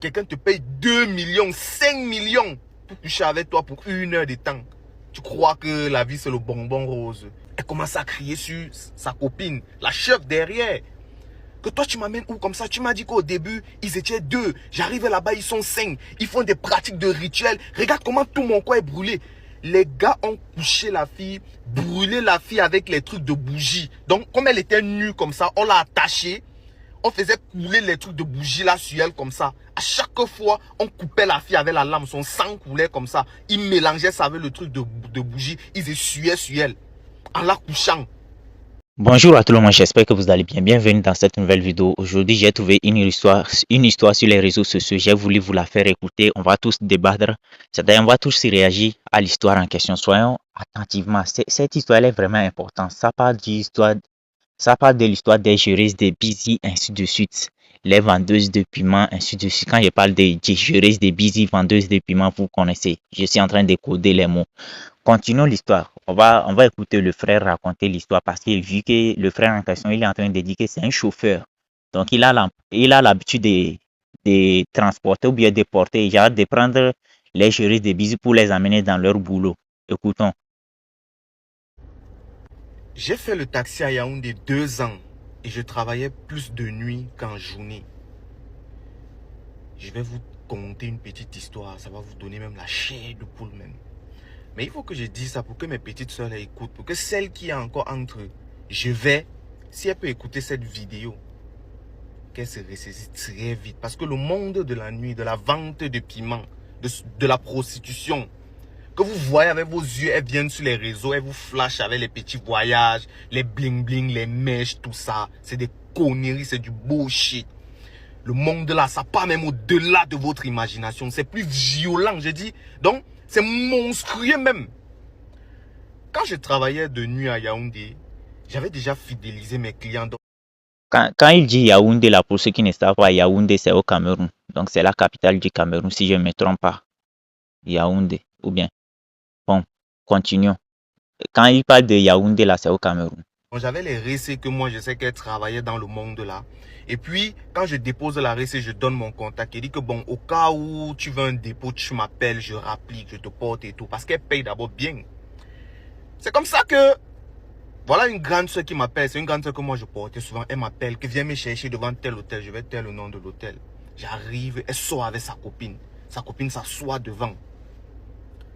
Quelqu'un te paye 2 millions, 5 millions pour coucher avec toi pour 1 heure de temps. Tu crois que la vie c'est le bonbon rose. Elle commence à crier sur sa copine, la chef derrière. Que toi tu m'amènes où comme ça? Tu m'as dit qu'au début ils étaient 2. J'arrive là-bas, ils sont 5. Ils font des pratiques de rituels. Regarde comment tout mon corps est brûlé. Les gars ont couché la fille, brûlé la fille avec les trucs de bougie. Donc comme elle était nue comme ça, on l'a attachée. On faisait couler les trucs de bougie là sur elle comme ça. À chaque fois, on coupait la fille avec la lame. Son sang coulait comme ça. Ils mélangeaient ça avec le truc de bougie. Ils essuyaient sur elle en la couchant. Bonjour à tout le monde, j'espère que vous allez bien. Bienvenue dans cette nouvelle vidéo. Aujourd'hui, j'ai trouvé une histoire sur les réseaux sociaux. J'ai voulu vous la faire écouter. On va tous débattre. C'est-à-dire, on va tous réagir à l'histoire en question. Soyons attentivement. Cette histoire, elle est vraiment importante. Ça parle de l'histoire des juristes, des busy, ainsi de suite. Les vendeuses de piment, ainsi de suite. Quand je parle des juristes, des busy vendeuses de piment, vous connaissez. Je suis en train de coder les mots. Continuons l'histoire. On va écouter le frère raconter l'histoire parce qu'il vu que le frère en question, il est en train de dire que c'est un chauffeur. Donc, il a l'habitude de transporter ou bien de porter, genre de prendre les juristes de bisous pour les amener dans leur boulot. Écoutons. J'ai fait le taxi à Yaoundé 2 ans et je travaillais plus de nuit qu'en journée. Je vais vous conter une petite histoire. Ça va vous donner même la chair de poule même. Mais il faut que je dise ça pour que mes petites soeurs les écoutent. Pour que celle qui est encore entre eux, si elle peut écouter cette vidéo, qu'elle se ressaisisse très vite. Parce que le monde de la nuit, de la vente de piment, de la prostitution, que vous voyez avec vos yeux, elles viennent sur les réseaux, elles vous flashent avec les petits voyages, les bling bling, les mèches, tout ça. C'est des conneries, c'est du bullshit. Le monde là, ça part même au-delà de votre imagination. C'est plus violent, je dis. Donc, c'est monstrueux même. Quand je travaillais de nuit à Yaoundé, j'avais déjà fidélisé mes clients. Quand il dit Yaoundé, là, pour ceux qui ne savent pas, Yaoundé, c'est au Cameroun. Donc, c'est la capitale du Cameroun, si je ne me trompe pas. Yaoundé, ou bien. Bon, continuons. Quand il parle de Yaoundé, là, c'est au Cameroun. J'avais les récits que moi, je sais qu'elle travaillait dans le monde là. Et puis, quand je dépose la récit, je donne mon contact. Elle dit que bon, au cas où tu veux un dépôt, tu m'appelles, je rapplique, je te porte et tout. Parce qu'elle paye d'abord bien. C'est comme ça que, voilà une grande soeur qui m'appelle. C'est une grande soeur que moi je portais souvent. Elle m'appelle, que viens me chercher devant tel hôtel. Je vais taire le nom de l'hôtel. J'arrive, elle sort avec sa copine. Sa copine s'assoit devant.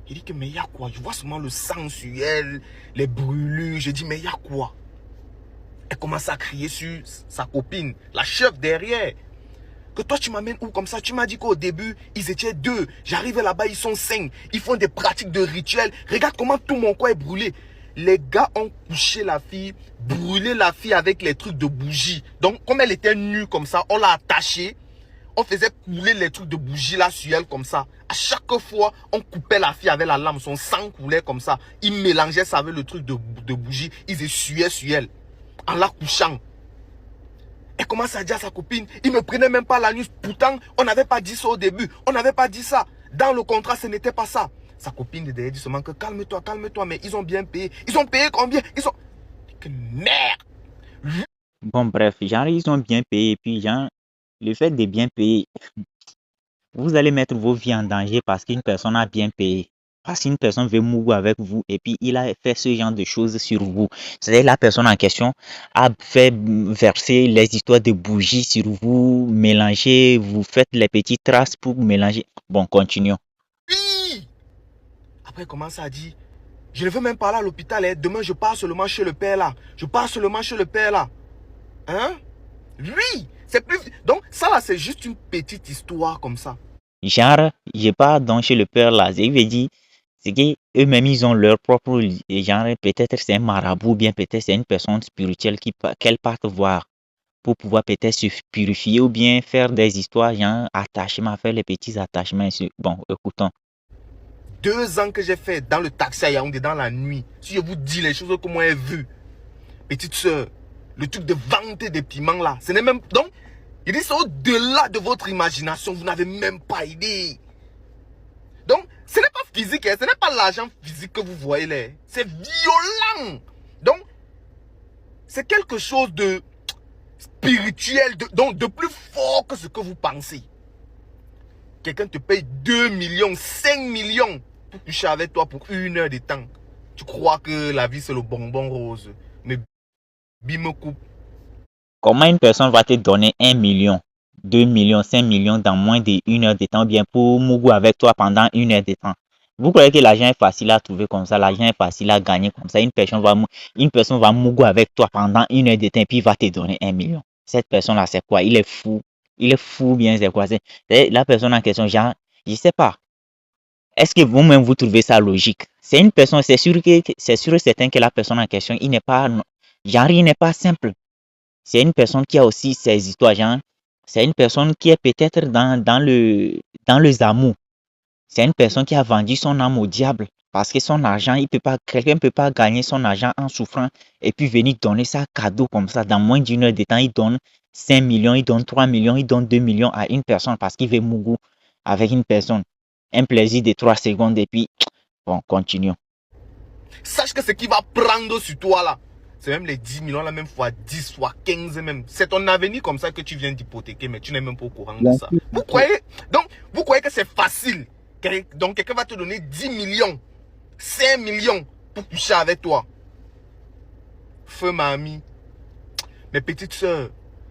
Il dit que mais il y a quoi? Je vois seulement le sang sur elle, les brûlures. Je dis mais il y a quoi? Elle commence à crier sur sa copine, la chef derrière. Que toi tu m'amènes où comme ça? Tu m'as dit qu'au début ils étaient 2. J'arrive là-bas, ils sont 5. Ils font des pratiques de rituels. Regarde comment tout mon corps est brûlé. Les gars ont couché la fille, brûlé la fille avec les trucs de bougie. Donc comme elle était nue comme ça, on l'a attachée. On faisait couler les trucs de bougie là sur elle comme ça. À chaque fois, on coupait la fille avec la lame. Son sang coulait comme ça. Ils mélangeaient ça avec le truc de bougie. Ils essuyaient sur elle en la couchant. Elle commence à dire à sa copine, il ne me prenait même pas la nuit. Pourtant, on n'avait pas dit ça au début. On n'avait pas dit ça. Dans le contrat, ce n'était pas ça. Sa copine de derrière dit seulement que calme-toi, calme-toi. Mais ils ont bien payé. Ils ont payé combien? Ils ont... Que merde! Bon, bref, genre, ils ont bien payé. Et puis, genre, le fait de bien payer, vous allez mettre vos vies en danger parce qu'une personne a bien payé. Parce qu'une personne veut mourir avec vous et puis il a fait ce genre de choses sur vous. C'est-à-dire la personne en question a fait verser les histoires de bougies sur vous, mélanger, vous faites les petites traces pour mélanger. Bon, continuons. Oui! Après, elle commence à dire, je ne veux même pas aller à l'hôpital. Hein. Demain, je pars seulement chez le père là. Je pars seulement chez le père là. Hein? Oui! C'est plus... Donc, ça là, c'est juste une petite histoire comme ça. Genre, je pars donc chez le père là. Il veut dire, c'est qu'eux-mêmes, ils ont leur propre genre, peut-être c'est un marabout, bien peut-être c'est une personne spirituelle qu'elle part voir pour pouvoir peut-être se purifier ou bien faire des histoires, genre attachement, faire les petits attachements. Bon, écoutons. 2 ans que j'ai fait dans le taxi à Yaoundé dans la nuit. Si je vous dis les choses que moi j'ai vues. Petite soeur, le truc de vente des piments là, ce n'est même... Donc, il dit c'est au-delà de votre imagination. Vous n'avez même pas idée. Donc, ce n'est pas physique, hein, ce n'est pas l'argent physique que vous voyez là. C'est violent. Donc, c'est quelque chose de spirituel, donc de plus fort que ce que vous pensez. Quelqu'un te paye 2 millions, 5 millions pour coucher avec toi pour 1 heure de temps. Tu crois que la vie, c'est le bonbon rose. Mais bim coupe. Comment une personne va te donner 1 million, 2 millions, 5 millions dans moins d'1 heure de temps, bien pour mougou avec toi pendant 1 heure de temps? Vous croyez que l'argent est facile à trouver comme ça, l'argent est facile à gagner comme ça? Une personne va mougou avec toi pendant 1 heure de temps et puis il va te donner 1 million. Cette personne-là, c'est quoi? Il est fou. Il est fou, bien, c'est quoi? C'est la personne en question, genre, je sais pas. Est-ce que vous-même vous trouvez ça logique? C'est une personne, c'est sûr et certain que la personne en question, il n'est pas, genre, il n'est pas simple. C'est une personne qui a aussi ses histoires, genre, c'est une personne qui est peut-être dans le zamou. C'est une personne qui a vendu son âme au diable parce que son argent, quelqu'un ne peut pas gagner son argent en souffrant et puis venir donner ça cadeau comme ça. Dans moins d'1 heure de temps, il donne 5 millions, il donne 3 millions, il donne 2 millions à une personne parce qu'il veut mougou avec une personne. Un plaisir de 3 secondes et puis, bon, continuons. Sache que ce qui va prendre sur toi là, c'est même les 10 millions, la même fois 10, fois 15 même. C'est ton avenir comme ça que tu viens d'hypothéquer, mais tu n'es même pas au courant de ça. Vous croyez que c'est facile? Donc quelqu'un va te donner 10 millions, 5 millions pour coucher avec toi. Feu mamie. Mes petites soeurs,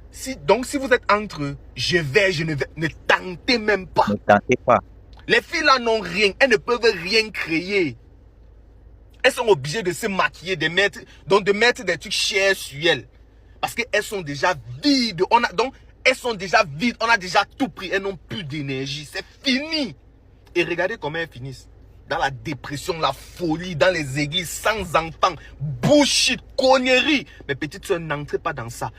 si vous êtes entre eux, je ne vais, ne tentez même pas. Ne tentez pas. Les filles là n'ont rien, elles ne peuvent rien créer. Elles sont obligées de se maquiller, de mettre des trucs chers sur elles. Parce qu'elles sont déjà vides. Donc, elles sont déjà vides. On a déjà tout pris. Elles n'ont plus d'énergie. C'est fini. Et regardez comment elles finissent. Dans la dépression, la folie, dans les églises, sans enfants. Bullshit, conneries. Mes petites soeurs, n'entrez pas dans ça.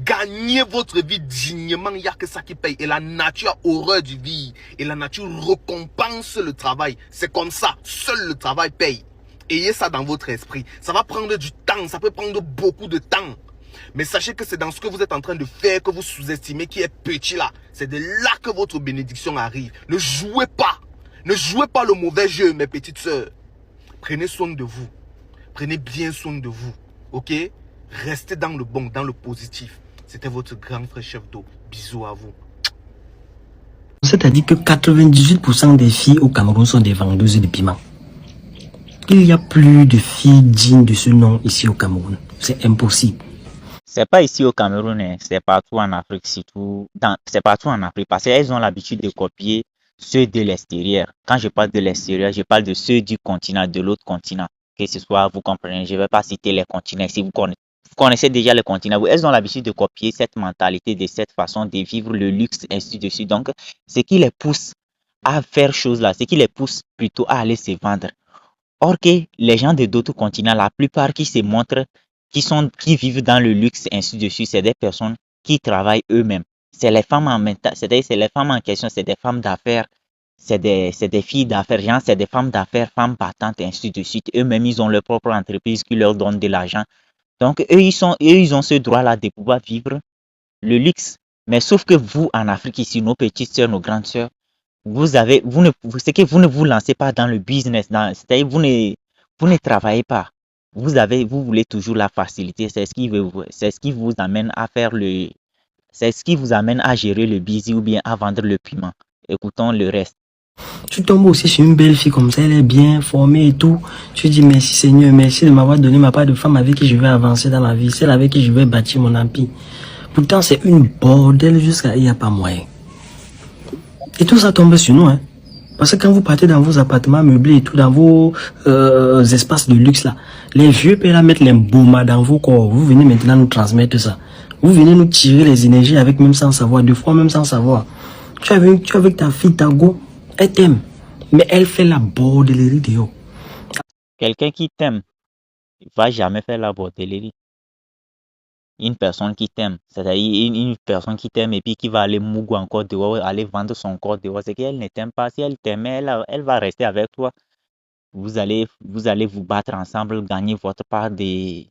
Gagnez votre vie dignement. Il n'y a que ça qui paye. Et la nature a horreur du vie. Et la nature récompense le travail. C'est comme ça. Seul le travail paye. Ayez ça dans votre esprit. Ça va prendre du temps. Ça peut prendre beaucoup de temps. Mais sachez que c'est dans ce que vous êtes en train de faire que vous sous-estimez qui est petit là. C'est de là que votre bénédiction arrive. Ne jouez pas. Ne jouez pas le mauvais jeu, mes petites sœurs. Prenez soin de vous. Prenez bien soin de vous. Ok? Restez dans le bon, dans le positif. C'était votre grand frère chef d'eau. Bisous à vous. C'est-à-dire que 98% des filles au Cameroun sont des vendeuses de piments. Il n'y a plus de filles dignes de ce nom ici au Cameroun. C'est impossible. C'est pas ici au Cameroun, hein, c'est partout en Afrique, surtout. C'est partout en Afrique parce qu'elles ont l'habitude de copier ceux de l'extérieur. Quand je parle de l'extérieur, je parle de ceux du continent, de l'autre continent. Que ce soit, vous comprenez, je ne vais pas citer les continents. Si vous connaissez déjà les continents, elles ont l'habitude de copier cette mentalité, de cette façon de vivre le luxe, ainsi de suite. Donc, ce qui les pousse à faire choses là, ce qui les pousse plutôt à aller se vendre. Or que les gens de d'autres continents, la plupart qui se montrent, qui vivent dans le luxe, ainsi de suite, c'est des personnes qui travaillent eux-mêmes. C'est les femmes en même temps, c'est-à-dire c'est les femmes en question, c'est des femmes d'affaires, c'est des filles d'affaires, genre c'est des femmes d'affaires, femmes battantes, ainsi de suite. Eux-mêmes, ils ont leur propre entreprise qui leur donne de l'argent. Donc, eux, ils ont ce droit-là de pouvoir vivre le luxe. Mais sauf que vous, en Afrique, ici, nos petites sœurs, nos grandes sœurs, c'est que vous ne vous lancez pas dans le business, c'est-à-dire vous ne travaillez pas. Vous voulez toujours la facilité, c'est ce qui vous amène à c'est ce qui vous amène à gérer le busy ou bien à vendre le piment. Écoutons le reste. Tu tombes aussi sur une belle fille comme ça, elle est bien formée et tout. Tu dis merci Seigneur, merci de m'avoir donné ma part de femme avec qui je vais avancer dans ma vie, celle avec qui je vais bâtir mon empire. Pourtant, c'est une bordel jusqu'à il n'y a pas moyen. Et tout ça tombe sur nous, hein. Parce que quand vous partez dans vos appartements meublés et tout, dans vos espaces de luxe là, les vieux pères là mettent les baumas dans vos corps. Vous venez maintenant nous transmettre ça. Vous venez nous tirer les énergies avec même sans savoir, deux fois même sans savoir. Tu es avec ta fille, ta go, elle t'aime. Mais elle fait la bordellerie de yo. Quelqu'un qui t'aime, il va jamais faire la bordellerie. Une personne qui t'aime, c'est-à-dire une personne qui t'aime et puis qui va aller mougou encore dehors, aller vendre son corps dehors, c'est qu'elle ne t'aime pas. Si elle t'aimait, elle va rester avec toi. Vous allez vous battre ensemble, gagner votre part de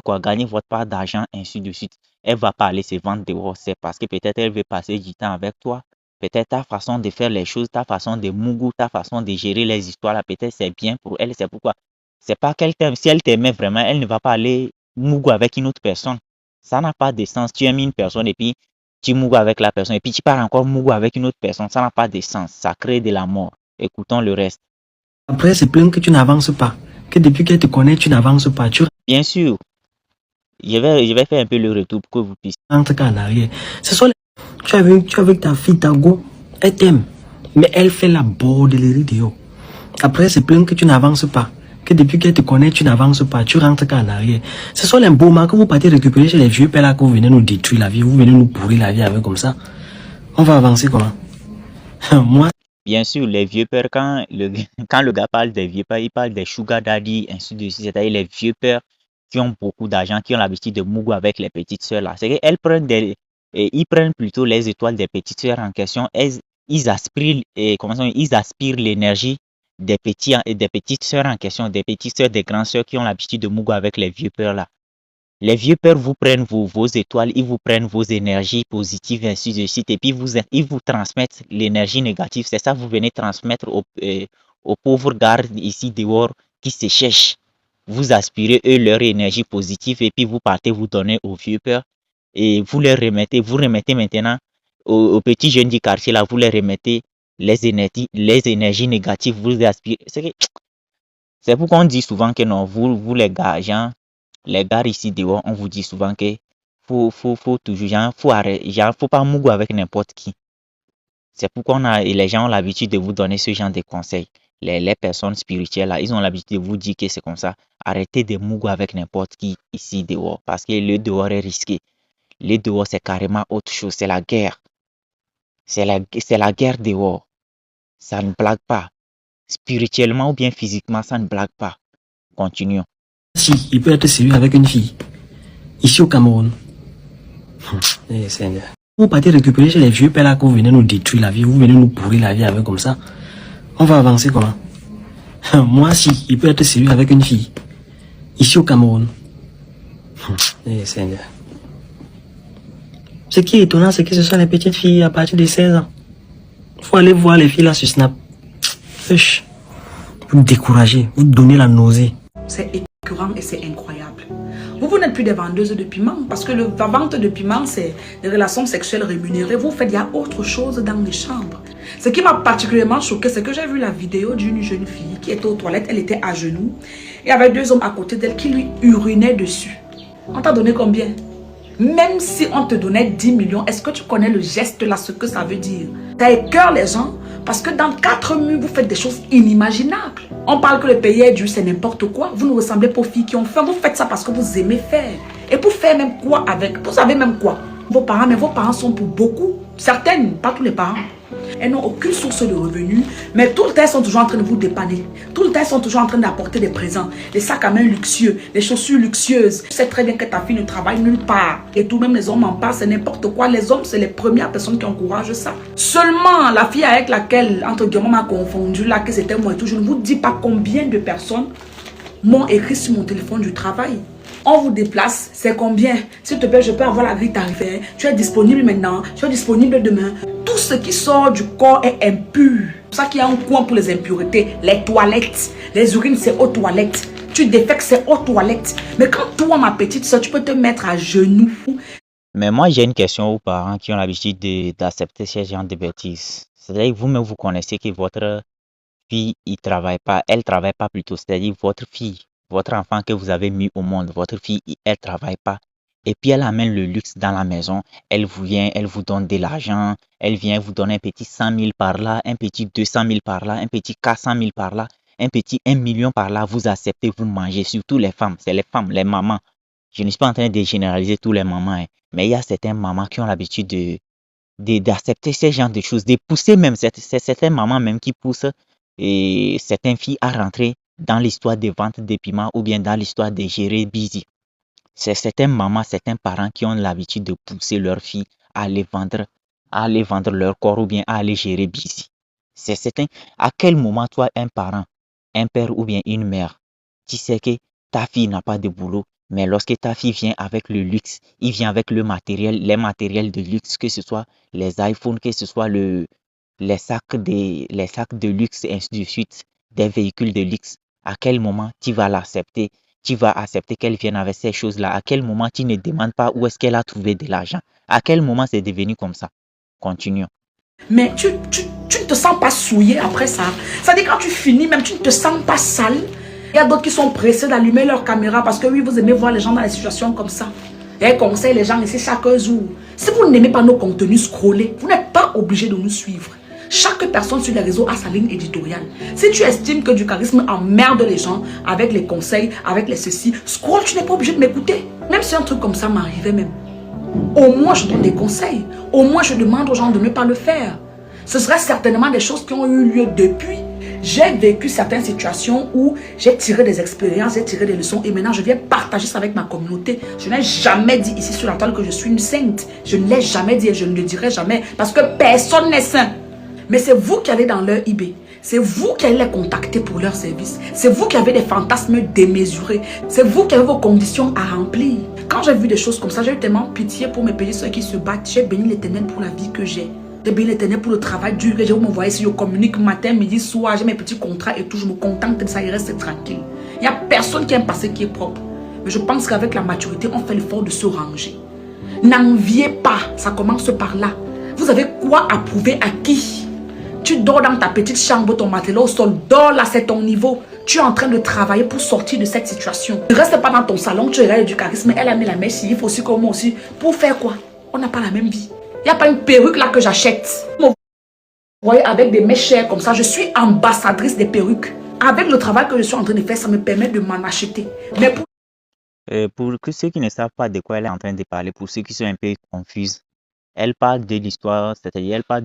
quoi, gagner votre part d'argent, ainsi de suite. Elle va pas aller se vendre dehors, c'est parce que peut-être elle veut passer du temps avec toi. Peut-être ta façon de faire les choses, ta façon de mougou, ta façon de gérer les histoires, là, peut-être c'est bien pour elle, c'est pourquoi. C'est pas qu'elle t'aime. Si elle t'aimait vraiment, elle ne va pas aller mougou avec une autre personne. Ça n'a pas de sens. Tu aimes une personne et puis Tu mougou avec la personne et puis tu pars encore mougou avec une autre personne. Ça n'a pas de sens. Ça crée de la mort. Écoutons le reste. Après, c'est plein que tu n'avances pas. Que depuis qu'elle te connaît, tu n'avances pas. Tu Bien sûr, je vais faire un peu le retour pour que vous puissiez. rentres qu'en arrière. Ce sont les... tu as vu ta fille, ta go, elle t'aime. Mais elle fait la bordellerie de yo. Après, c'est plein que tu n'avances pas. Que depuis qu'elle te connaît, tu n'avances pas. Tu rentres qu'en arrière. Ce sont les beaux moments que vous partez récupérer chez les vieux pères là que vous venez nous détruire la vie. Vous venez nous pourrir la vie avec comme ça. On va avancer comment? Moi, Bien sûr, les vieux pères, quand le gars parle des vieux pères, il parle des sugar daddy, ainsi de suite. C'est-à-dire les vieux pères qui ont beaucoup d'argent, qui ont l'habitude de mougou avec les petites sœurs là. C'est qu'elles prennent ils prennent plutôt les étoiles des petites sœurs en question. Ils aspirent, ils aspirent l'énergie des des petites sœurs en question, des petites sœurs, des grandes sœurs qui ont l'habitude de mougou avec les vieux pères là. Les vieux pères vous prennent vos étoiles, ils vous prennent vos énergies positives, ainsi de suite, et puis ils vous transmettent l'énergie négative. C'est ça que vous venez transmettre aux pauvres gardes ici dehors qui se cherchent. Vous aspirez eux leur énergie positive et puis vous partez vous donner aux vieux pères et vous remettez maintenant aux petits jeunes du quartier là, vous les remettez les énergies négatives, vous les aspirez. C'est pourquoi on dit souvent que non, vous les gars, genre, les gars ici dehors, on vous dit souvent que faut toujours, genre, faut pas mougou avec n'importe qui. C'est pourquoi les gens ont l'habitude de vous donner ce genre de conseils. Les personnes spirituelles, là, ils ont l'habitude de vous dire que c'est comme ça. Arrêtez de mougou avec n'importe qui ici dehors. Parce que le dehors est risqué. Le dehors, c'est carrément autre chose. C'est la guerre. C'est la guerre dehors. Ça ne blague pas. Spirituellement ou bien physiquement, ça ne blague pas. Continuons. si, il peut être sérieux avec une fille. Ici au Cameroun. Eh, Seigneur. Vous partez récupérer chez les vieux pères là que vous venez nous détruire la vie. Vous venez nous pourrir la vie avec comme ça. On va avancer comment? Moi, si, il peut être sérieux avec une fille. Ici au Cameroun. Eh, Seigneur. Ce qui est étonnant, c'est que ce sont les petites filles à partir de 16 ans. Faut aller voir les filles là sur Snap. Wesh. Vous découragez, vous donnez la nausée. C'est écœurant et c'est incroyable. Vous n'êtes plus des vendeuses de piment parce que la vente de piment, c'est des relations sexuelles rémunérées. Vous faites, il y a autre chose dans les chambres. Ce qui m'a particulièrement choqué, c'est que j'ai vu la vidéo d'une jeune fille qui était aux toilettes. Elle était à genoux et il y avait deux hommes à côté d'elle qui lui urinaient dessus. On t'a donné combien? Même si on te donnait 10 millions, est-ce que tu connais le geste là, ce que ça veut dire? Ça écœure les gens parce que dans 4 murs, vous faites des choses inimaginables. On parle que le pays est dur, c'est n'importe quoi. Vous ne ressemblez pas aux filles qui ont faim. Vous faites ça parce que vous aimez faire. Et pour faire même quoi avec? Vous savez même quoi? Vos parents, mais vos parents sont pour beaucoup. Certaines, pas tous les parents. Elles n'ont aucune source de revenus, mais tout le temps, elles sont toujours en train de vous dépanner. Tout le temps, elles sont toujours en train d'apporter des présents, des sacs à main luxueux, des chaussures luxueuses. Tu sais très bien que ta fille ne travaille nulle part. Et tout, même les hommes en parlent, c'est n'importe quoi. Les hommes, c'est les premières personnes qui encouragent ça. Seulement, la fille avec laquelle, entre guillemets, m'a confondu, là, que c'était moi et tout, je ne vous dis pas combien de personnes m'ont écrit sur mon téléphone du travail. On vous déplace, c'est combien? S'il te plaît, je peux avoir la grille tarifaire. Tu es disponible maintenant, tu es disponible demain. Tout ce qui sort du corps est impur. C'est pour ça qu'il y a un coin pour les impuretés. Les toilettes, les urines, c'est aux toilettes. Tu défèques, c'est aux toilettes. Mais quand toi, ma petite soeur, tu peux te mettre à genoux. Mais moi, j'ai une question aux parents qui ont l'habitude d'accepter ces genres de bêtises. C'est-à-dire que vous-même, vous connaissez que votre fille, elle travaille pas plutôt. C'est-à-dire votre fille, votre enfant que vous avez mis au monde, votre fille, elle travaille pas. Et puis elle amène le luxe dans la maison. Elle vient, elle vous donne de l'argent. Elle vient vous donner un petit 100 000 par là, un petit 200 000 par là, un petit 400 000 par là, un petit 1 million par là. Vous acceptez, vous mangez. Surtout les femmes, c'est les femmes, les mamans. Je ne suis pas en train de généraliser tous les mamans, hein, mais il y a certaines mamans qui ont l'habitude d'accepter ces genres de choses, de pousser même, c'est certaines mamans même qui poussent et certaines filles à rentrer dans l'histoire des ventes de piments ou bien dans l'histoire de gérer busy. C'est certaines mamans, certains parents qui ont l'habitude de pousser leurs filles à aller vendre leur corps ou bien à aller gérer busy. C'est certain. À quel moment toi, un parent, un père ou bien une mère, tu sais que ta fille n'a pas de boulot, mais lorsque ta fille vient avec le luxe, il vient avec le matériel, les matériels de luxe, que ce soit les iPhones, que ce soit les sacs de luxe, et ainsi de suite, des véhicules de luxe. À quel moment tu vas l'accepter tu vas accepter qu'elle vienne avec ces choses-là? À quel moment tu ne demandes pas où est-ce qu'elle a trouvé de l'argent? À quel moment c'est devenu comme ça? Continuons. Mais tu ne te sens pas souillé après ça. Ça dit quand tu finis, même tu ne te sens pas sale. Il y a d'autres qui sont pressés d'allumer leur caméra parce que oui, vous aimez voir les gens dans des situations comme ça. Et elles conseillent les gens ici chaque jour. Si vous n'aimez pas nos contenus scrollés, vous n'êtes pas obligé de nous suivre. Chaque personne sur les réseaux a sa ligne éditoriale. Si tu estimes que du charisme emmerde les gens avec les conseils, avec les ceci, scroll, tu n'es pas obligé de m'écouter. Même si un truc comme ça m'arrivait même. Au moins, je donne des conseils. Au moins, je demande aux gens de ne pas le faire. Ce serait certainement des choses qui ont eu lieu depuis. J'ai vécu certaines situations où j'ai tiré des expériences, j'ai tiré des leçons et maintenant je viens partager ça avec ma communauté. Je n'ai jamais dit ici sur la toile que je suis une sainte. Je ne l'ai jamais dit et je ne le dirai jamais parce que personne n'est saint. Mais c'est vous qui allez dans leur eBay. C'est vous qui allez les contacter pour leur service. C'est vous qui avez des fantasmes démesurés. C'est vous qui avez vos conditions à remplir. Quand j'ai vu des choses comme ça, j'ai eu tellement pitié pour mes petits soeurs qui se battent. J'ai béni l'Éternel pour la vie que j'ai. J'ai béni l'Éternel pour le travail dur que j'ai. Vous me voyez si je communique matin, midi, soir. J'ai mes petits contrats et tout. Je me contente de ça et reste tranquille. Il n'y a personne qui a un passé qui est propre. Mais je pense qu'avec la maturité, on fait l'effort de se ranger. N'enviez pas. Ça commence par là. Vous avez quoi à prouver à qui? Tu dors dans ta petite chambre, ton matelas au sol, dors là, c'est ton niveau. Tu es en train de travailler pour sortir de cette situation. Ne reste pas dans ton salon, tu regardes du charisme, elle a mis la mèche, il faut aussi comme moi aussi. Pour faire quoi? On n'a pas la même vie. Il n'y a pas une perruque là que j'achète. Vous voyez, avec des mèches chères comme ça, je suis ambassadrice des perruques. Avec le travail que je suis en train de faire, ça me permet de m'en acheter. Mais Pour que ceux qui ne savent pas de quoi elle est en train de parler, pour ceux qui sont un peu confuses, elle parle de l'histoire, c'est-à-dire elle parle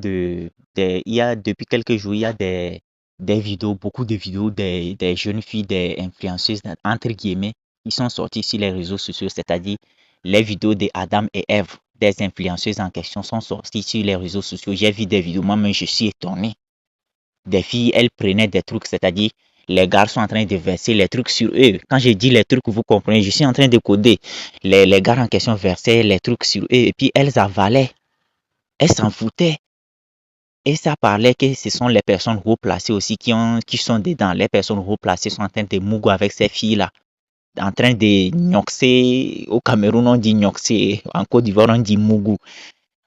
il y a depuis quelques jours, il y a des vidéos, beaucoup de vidéos des jeunes filles, des influenceuses, entre guillemets, qui sont sorties sur les réseaux sociaux, c'est-à-dire les vidéos de Adam et Ève, des influenceuses en question sont sorties sur les réseaux sociaux. J'ai vu des vidéos, moi-même je suis étonné. Des filles, elles prenaient des trucs, c'est-à-dire les gars sont en train de verser les trucs sur eux. Quand je dis les trucs, vous comprenez, je suis en train de coder. Les gars en question versaient les trucs sur eux et puis elles avalaient. Elles s'en foutaient. Et ça parlait que ce sont les personnes haut placées aussi qui sont dedans. Les personnes haut placées sont en train de mougou avec ces filles-là. En train de gnoxer. Au Cameroun, on dit gnoxer. En Côte d'Ivoire, on dit mougou.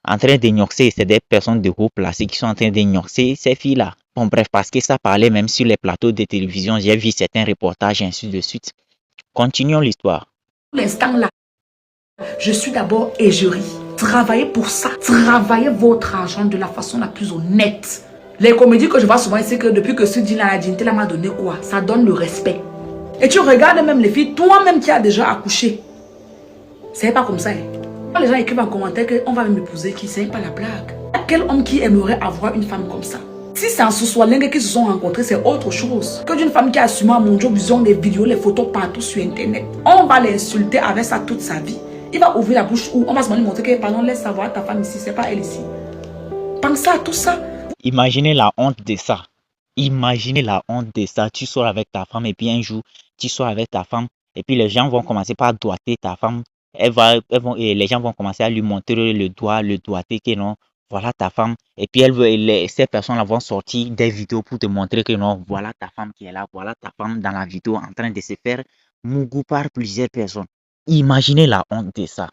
En train de gnoxer, c'est des personnes de haut placées qui sont en train de gnoxer ces filles-là. Bon, bref, parce que ça parlait même sur les plateaux de télévision. J'ai vu certains reportages et ainsi de suite. Continuons l'histoire. pour l'instant là, je suis d'abord égérie. Travaillez pour ça. Travaillez votre argent de la façon la plus honnête. Les comédies que je vois souvent, c'est que depuis que ce dit-là, la dignité m'a donné quoi? Ça donne le respect. Et tu regardes même les filles, toi-même qui as déjà accouché. C'est pas comme ça. Quand les gens écrivent en commentaire qu'on va m'épouser, qui c'est pas la blague. Quel homme qui aimerait avoir une femme comme ça? Si c'est en sous-soilingue qui se sont rencontrés, c'est autre chose que d'une femme qui a assumé à mon Dieu, vision des vidéos, les photos partout sur internet. On va l'insulter avec ça toute sa vie. Il va ouvrir la bouche où on va se montrer que pardon, laisse savoir ta femme ici, c'est pas elle ici. Pensez à tout ça. Imaginez la honte de ça. Imaginez la honte de ça. Tu sors avec ta femme et puis un jour, tu sors avec ta femme et puis les gens vont commencer par doigter ta femme. Et les gens vont commencer à lui montrer le doigter que non, voilà ta femme. Et puis ces personnes-là vont sortir des vidéos pour te montrer que non, voilà ta femme qui est là, voilà ta femme dans la vidéo en train de se faire mougou par plusieurs personnes. Imaginez la honte de ça.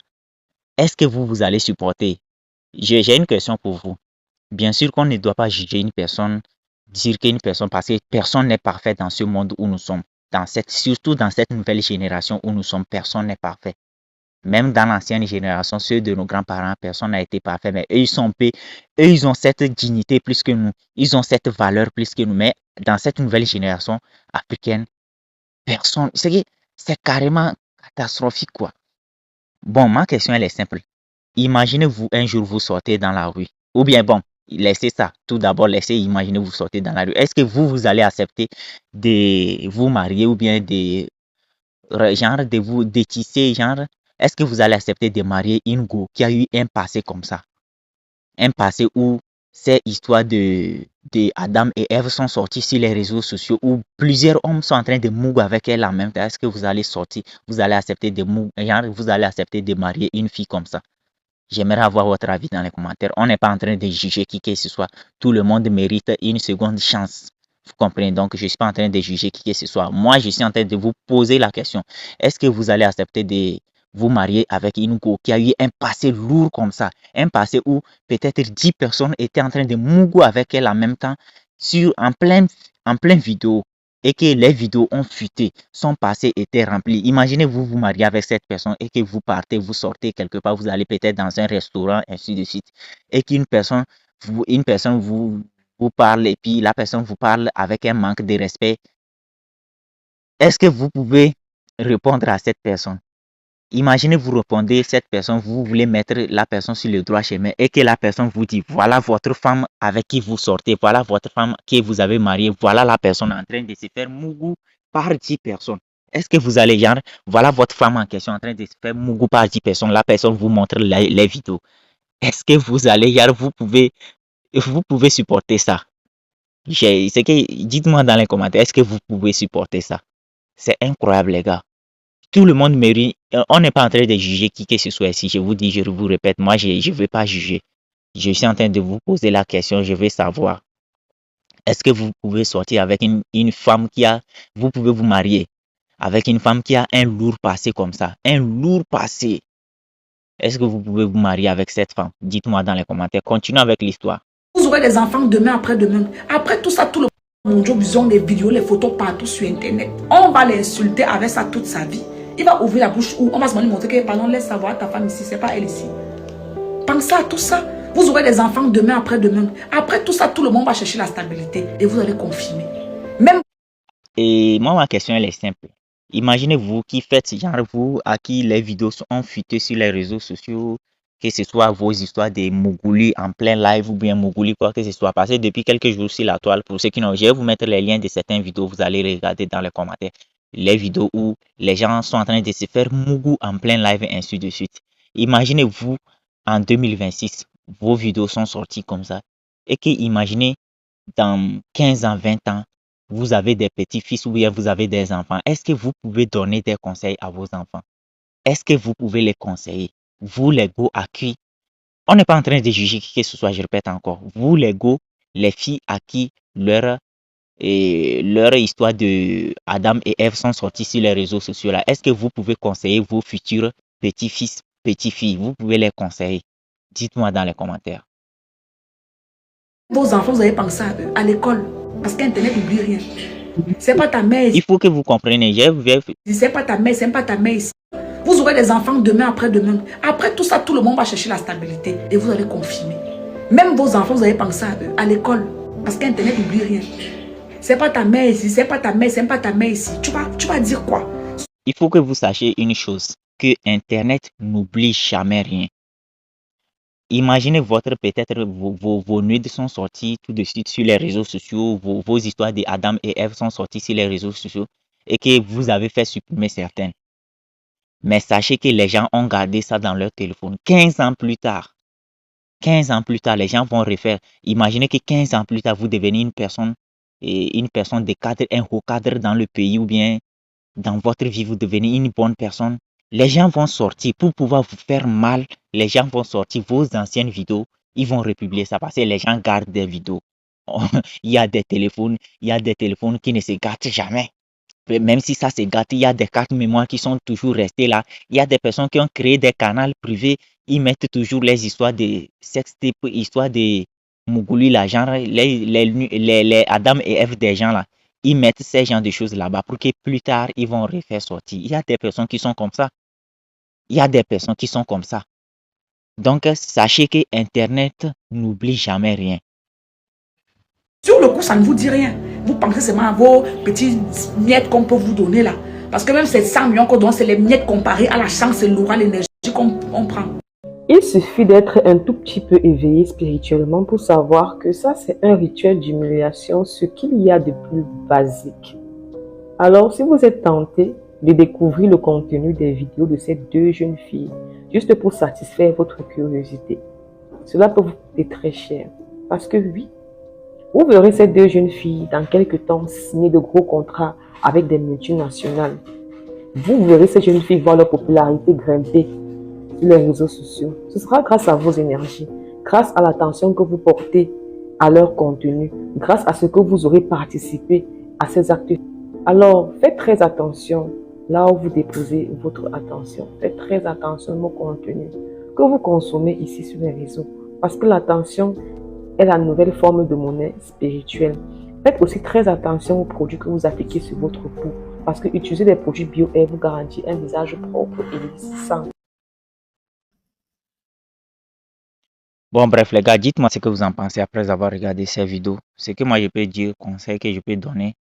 Est-ce que vous allez supporter? J'ai une question pour vous. Bien sûr qu'on ne doit pas juger une personne, dire qu'une personne, parce que personne n'est parfait dans ce monde où nous sommes. Surtout dans cette nouvelle génération où nous sommes, personne n'est parfait. Même dans l'ancienne génération, ceux de nos grands-parents, personne n'a été parfait. Mais eux, ils ont cette dignité plus que nous. Ils ont cette valeur plus que nous. Mais dans cette nouvelle génération africaine, personne. C'est carrément catastrophique, quoi. Bon, ma question, elle est simple. Imaginez-vous un jour, vous sortez dans la rue. Ou bien, bon, laissez ça. Tout d'abord, imaginez vous sortez dans la rue. Est-ce que vous allez accepter de vous marier ou bien de vous détisser, genre, est-ce que vous allez accepter de marier une go qui a eu un passé comme ça? Un passé où ces histoires de Adam et Ève sont sorties sur les réseaux sociaux où plusieurs hommes sont en train de mouiller avec elle en même temps. Est-ce que vous allez sortir, vous allez accepter vous allez accepter de marier une fille comme ça? J'aimerais avoir votre avis dans les commentaires. On n'est pas en train de juger qui que ce soit. Tout le monde mérite une seconde chance. Vous comprenez? Donc, je ne suis pas en train de juger qui que ce soit. Moi, je suis en train de vous poser la question. Est-ce que vous allez accepter de vous marier avec une go qui a eu un passé lourd comme ça? Un passé où peut-être 10 personnes étaient en train de mougou avec elle en même temps en plein vidéo et que les vidéos ont fuité, son passé était rempli. Imaginez vous vous mariez avec cette personne et que vous partez, vous sortez quelque part, vous allez peut-être dans un restaurant, ainsi de suite, et qu'une personne, vous parle et puis la personne vous parle avec un manque de respect. Est-ce que vous pouvez répondre à cette personne? Imaginez vous répondez cette personne, vous voulez mettre la personne sur le droit chemin et que la personne vous dit voilà votre femme avec qui vous sortez, voilà votre femme que vous avez mariée, voilà la personne en train de se faire mougou par 10 personnes. Est-ce que vous allez genre voilà votre femme en question en train de se faire mougou par 10 personnes, la personne vous montre les vidéos. Est-ce que vous allez genre vous pouvez supporter ça? Dites-moi dans les commentaires, est-ce que vous pouvez supporter ça? C'est incroyable les gars. Tout le monde mérite. On n'est pas en train de juger qui que ce soit ici. Je vous dis, je vous répète, moi, je ne veux pas juger. Je suis en train de vous poser la question. Je veux savoir, est-ce que vous pouvez sortir avec une femme vous pouvez vous marier avec une femme qui a un lourd passé comme ça, un lourd passé. Est-ce que vous pouvez vous marier avec cette femme? Dites-moi dans les commentaires. Continuez avec l'histoire. Vous aurez des enfants demain, après-demain. Après tout ça, tout le monde, ils ont des vidéos, les photos partout sur Internet. On va l'insulter avec ça toute sa vie. Il va ouvrir la bouche où on va se montrer que, pardon, laisse savoir ta femme ici, c'est pas elle ici. Pensez à tout ça. Vous aurez des enfants demain, après-demain. Après tout ça, tout le monde va chercher la stabilité et vous allez confirmer. Même. Et moi, ma question, elle est simple. Imaginez-vous qui faites genre vous à qui les vidéos sont fuitées sur les réseaux sociaux, que ce soit vos histoires de Mougouli en plein live ou bien Mougouli quoi que ce soit. Passé depuis quelques jours sur la toile. Pour ceux qui n'ont, je vais vous mettre les liens de certaines vidéos, vous allez regarder dans les commentaires. Les vidéos où les gens sont en train de se faire mougou en plein live et ainsi de suite. Imaginez-vous en 2026, vos vidéos sont sorties comme ça. Et que imaginez dans 15 ans, 20 ans, vous avez des petits-fils ou bien vous avez des enfants. Est-ce que vous pouvez donner des conseils à vos enfants? Est-ce que vous pouvez les conseiller? Vous les go à qui? On n'est pas en train de juger qui que ce soit, je répète encore. Vous les go, les filles à qui leur histoire de Adam et Ève sont sortis sur les réseaux sociaux là. Est-ce que vous pouvez conseiller vos futurs petits-fils, petites-filles? Vous pouvez les conseiller. Dites-moi dans les commentaires. Vos enfants, vous avez pensé à eux, à l'école. Parce qu'Internet n'oublie rien. C'est pas ta mère ici. Il faut que vous compreniez. C'est pas ta mère, c'est pas ta mère ici. Vous aurez des enfants demain, après-demain. Après tout ça, tout le monde va chercher la stabilité et vous allez confirmer. Même vos enfants, vous avez pensé à eux, à l'école. Parce qu'Internet n'oublie rien. C'est pas ta mère ici, c'est pas ta mère, c'est pas ta mère ici. Tu vas dire quoi? Il faut que vous sachiez une chose, que Internet n'oublie jamais rien. Imaginez peut-être vos nudes sont sorties tout de suite sur les réseaux sociaux, vos histoires d'Adam et Ève sont sorties sur les réseaux sociaux et que vous avez fait supprimer certaines. Mais sachez que les gens ont gardé ça dans leur téléphone. 15 ans plus tard, les gens vont refaire. Imaginez que 15 ans plus tard, vous devenez une personne de cadre, un haut cadre dans le pays ou bien dans votre vie, vous devenez une bonne personne. Les gens vont sortir pour pouvoir vous faire mal. Les gens vont sortir vos anciennes vidéos. Ils vont republier ça parce que les gens gardent des vidéos. Il y a des téléphones qui ne se gâtent jamais. Même si ça se gâte, il y a des cartes mémoire qui sont toujours restées là. Il y a des personnes qui ont créé des canaux privés. Ils mettent toujours les histoires de sextape, histoires de Mougouli, la genre, les Adam et Ève des gens là. Ils mettent ces genres de choses là-bas pour que plus tard, ils vont refaire sortir. Il y a des personnes qui sont comme ça. Donc, sachez que Internet n'oublie jamais rien. Sur le coup, ça ne vous dit rien. Vous pensez seulement à vos petits miettes qu'on peut vous donner là. Parce que même ces 100 millions qu'on donne, c'est les miettes comparées à la chance et l'aura, l'énergie qu'on prend. Il suffit d'être un tout petit peu éveillé spirituellement pour savoir que ça, c'est un rituel d'humiliation, ce qu'il y a de plus basique. Alors, si vous êtes tenté de découvrir le contenu des vidéos de ces deux jeunes filles, juste pour satisfaire votre curiosité, cela peut vous coûter très cher. Parce que oui, vous verrez ces deux jeunes filles dans quelques temps signer de gros contrats avec des multinationales. Vous verrez ces jeunes filles voir leur popularité grimper sur les réseaux sociaux. Ce sera grâce à vos énergies, grâce à l'attention que vous portez à leur contenu grâce à ce que vous aurez participé à ces actes. Alors, faites très attention là où vous déposez votre attention. Faites très attention au contenu que vous consommez ici sur les réseaux. Parce que l'attention est la nouvelle forme de monnaie spirituelle. Faites aussi très attention aux produits que vous appliquez sur votre peau. Parce que utiliser des produits bio vous garantit un visage propre et lissant. Bon, bref, les gars, dites-moi ce que vous en pensez après avoir regardé ces vidéos. Ce que moi je peux dire, conseil que je peux donner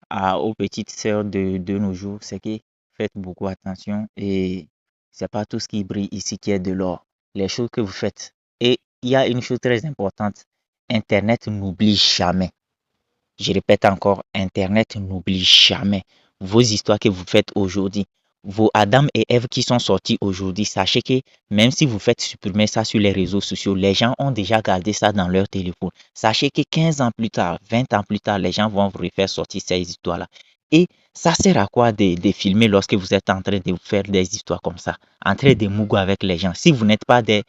aux petites sœurs de nos jours, c'est que faites beaucoup attention et c'est pas tout ce qui brille ici qui est de l'or. Les choses que vous faites. Et il y a une chose très importante. Internet n'oublie jamais. Je répète encore, Internet n'oublie jamais. Vos histoires que vous faites aujourd'hui, vos Adam et Ève qui sont sortis aujourd'hui, sachez que même si vous faites supprimer ça sur les réseaux sociaux, les gens ont déjà gardé ça dans leur téléphone. Sachez que 15 ans plus tard, 20 ans plus tard, les gens vont vous refaire sortir ces histoires-là. Et ça sert à quoi de filmer lorsque vous êtes en train de vous faire des histoires comme ça, en train de mougo avec les gens. Si vous n'êtes pas des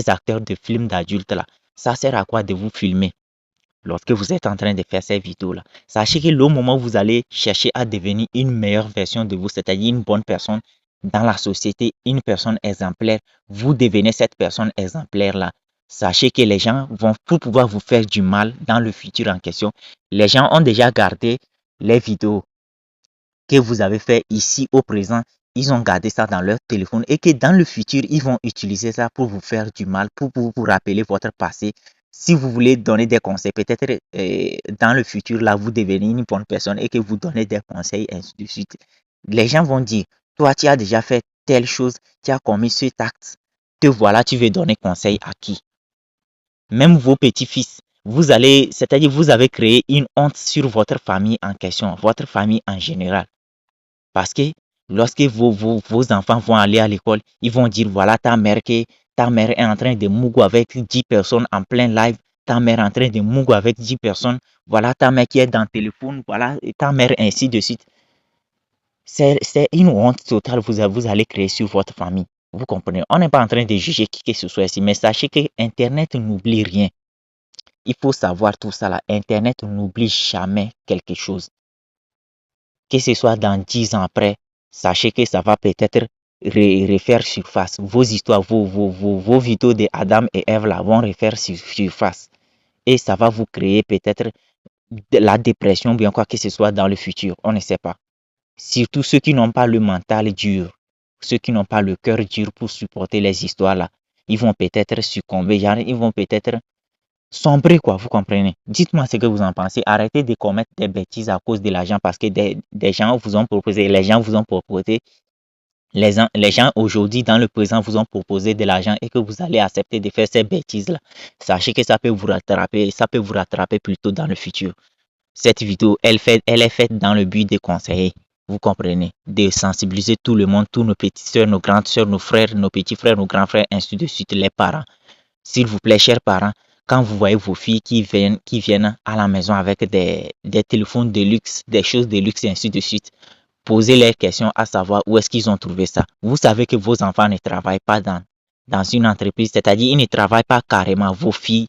acteurs de films d'adultes là, ça sert à quoi de vous filmer lorsque vous êtes en train de faire ces vidéos-là? Sachez que le moment où vous allez chercher à devenir une meilleure version de vous, c'est-à-dire une bonne personne dans la société, une personne exemplaire, vous devenez cette personne exemplaire-là. Sachez que les gens vont, pour pouvoir vous faire du mal dans le futur en question, les gens ont déjà gardé les vidéos que vous avez fait ici au présent. Ils ont gardé ça dans leur téléphone et que dans le futur, ils vont utiliser ça pour vous faire du mal, pour vous rappeler votre passé. Si vous voulez donner des conseils, peut-être dans le futur, là, vous devenez une bonne personne et que vous donnez des conseils, ainsi de suite. Les gens vont dire, toi, tu as déjà fait telle chose, tu as commis cet acte, te voilà, tu veux donner conseil à qui? Même vos petits-fils, vous allez, c'est-à-dire vous avez créé une honte sur votre famille en question, votre famille en général. Parce que lorsque vos enfants vont aller à l'école, ils vont dire, voilà ta mère est en train de mougo avec 10 personnes en plein live. Ta mère est en train de mougo avec 10 personnes. Voilà ta mère qui est dans le téléphone. Voilà ta mère, ainsi de suite. C'est une honte totale que vous allez créer sur votre famille. Vous comprenez? On n'est pas en train de juger qui que ce soit ici. Mais sachez que Internet n'oublie rien. Il faut savoir tout ça là. Internet n'oublie jamais quelque chose. Que ce soit dans 10 ans après, sachez que ça va peut-être refaire surface. Vos histoires, vos vidéos de Adam et Ève là vont refaire surface. Et ça va vous créer peut-être de la dépression, bien quoi que ce soit dans le futur. On ne sait pas. Surtout ceux qui n'ont pas le mental dur, ceux qui n'ont pas le cœur dur pour supporter les histoires là, ils vont peut-être succomber, ils vont peut-être sombrer, quoi, vous comprenez? Dites-moi ce que vous en pensez. Arrêtez de commettre des bêtises à cause de l'argent parce que des gens vous ont proposé, les gens vous ont proposé, les gens aujourd'hui dans le présent vous ont proposé de l'argent et que vous allez accepter de faire ces bêtises-là. Sachez que ça peut vous rattraper plus tôt dans le futur. Cette vidéo, elle est faite dans le but de conseiller, vous comprenez, de sensibiliser tout le monde, tous nos petites soeurs, nos grandes soeurs, nos frères, nos petits frères, nos grands frères, ainsi de suite, les parents. S'il vous plaît, chers parents, quand vous voyez vos filles qui viennent à la maison avec des téléphones de luxe, des choses de luxe et ainsi de suite, posez les questions à savoir où est-ce qu'ils ont trouvé ça. Vous savez que vos enfants ne travaillent pas dans une entreprise, c'est-à-dire ils ne travaillent pas carrément. Vos filles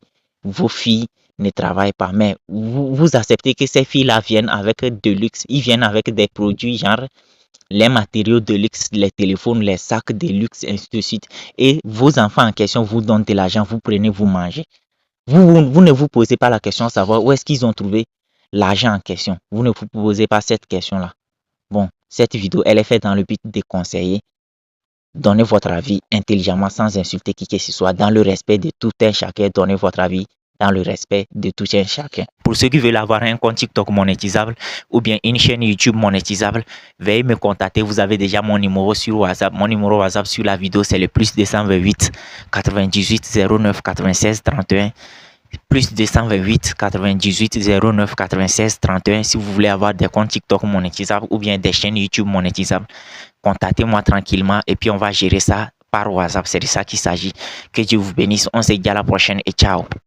ne travaillent pas, mais vous acceptez que ces filles-là viennent avec de luxe, ils viennent avec des produits genre les matériaux de luxe, les téléphones, les sacs de luxe, ainsi de suite. Et vos enfants en question vous donnent de l'argent, vous prenez, vous mangez. Vous ne vous posez pas la question de savoir où est-ce qu'ils ont trouvé l'argent en question. Vous ne vous posez pas cette question-là. Bon, cette vidéo, elle est faite dans le but de conseiller. Donnez votre avis intelligemment sans insulter qui que ce soit, dans le respect de tout un chacun. Donnez votre avis dans le respect de tout un chacun. Pour ceux qui veulent avoir un compte TikTok monétisable ou bien une chaîne YouTube monétisable, veuillez me contacter. Vous avez déjà mon numéro sur WhatsApp. Mon numéro WhatsApp sur la vidéo, c'est le +228 98 09 96 31. +228 98 09 96 31. Si vous voulez avoir des comptes TikTok monétisables ou bien des chaînes YouTube monétisables, contactez-moi tranquillement et puis on va gérer ça par WhatsApp. C'est de ça qu'il s'agit. Que Dieu vous bénisse. On se dit à la prochaine et ciao.